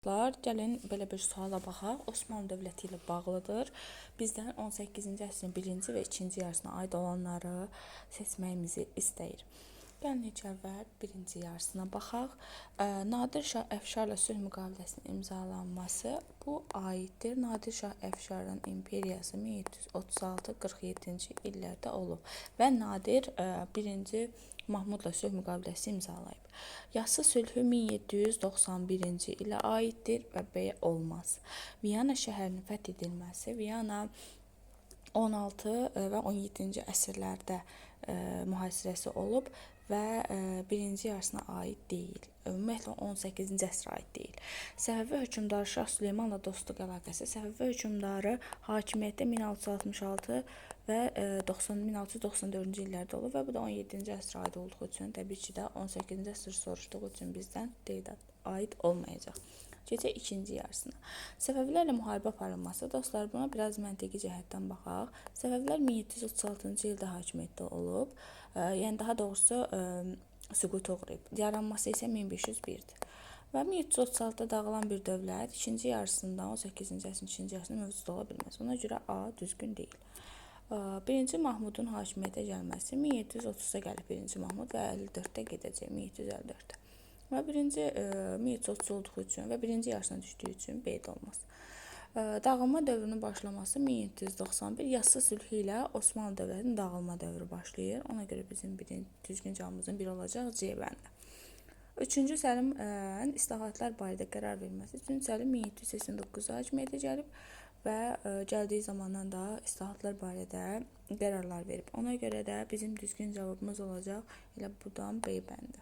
Gəlin belə bir suala baxaq. Osmanlı dövləti ilə bağlıdır. Bizdən 18-ci əsrin 1-ci və 2-ci yarısına aid olanları seçməyimizi istəyir. Gəlin ilk əvvəl 1-ci yarısına baxaq. Nadir Şah Əfşarla sülh müqaviləsinin imzalanması bu aiddir. Nadir Şah Əfşarın imperiyası 1736-47-ci illərdə olub və Nadir 1-ci Mahmudla sülh müqaviləsi imzalayıb. Yassı sülhü 1791-ci ilə aiddir və B olmaz. Viyana şəhərinin fəth edilməsi Viyana 16 və 17-ci əsrlərdə mühasirəsi olub və 1-ci yarısına aid deyil. Ümumiyyətlə 18-ci əsrə aid deyil. Səfəvi hökmdarı Şah Süleymanla dostluq əlaqəsi Səfəvi hökmdarı hakimiyyətdə 1666 və 1694-cü illərdə olub və bu da 17-ci əsrə aid olduğu üçün təbii ki də 18-ci əsr soruşduğu üçün bizdən aid olmayacaq. Keçək ikinci yarısına. Səfəvilərlə müharibə aparılması. Dostlar, buna biraz məntiqi cəhətdən baxaq. Səfəvilər 1736-cı ildə hakimiyyətdə olub. Yəni daha doğrusu süquta uğrayıb. Yaranması isə 1501-dir. Və 1736-da dağılan bir dövlət ikinci yarısında 18-ci əsrin ikinci yarısında mövcud ola bilməz. Ona görə A düzgün deyil. 1-ci Mahmudun hakimiyyətə gəlməsi 1730-da gəlib 1-ci Mahmud və 54-də gedəcək 1754-də. Və 1730 olduğu üçün və 1-ci yarısına düşdüyü üçün B də olmaz. Dağılma dövrünün başlaması 1791 Yassı sülhü ilə Osmanlı dövlətinin dağılma dövrü başlayır. Ona görə bizim düzgün cavabımızın 1 olacaq C bəndi. 3-cü Səlimin islahatlar barədə qərar verməsi. 3-cü Səlim 1789-da hakimiyyətə gəlib və gəldiyi zamandan da islahatlar barədə qərarlar verib. Ona görə də bizim düzgün cavabımız olacaq elə buradan B bəndi.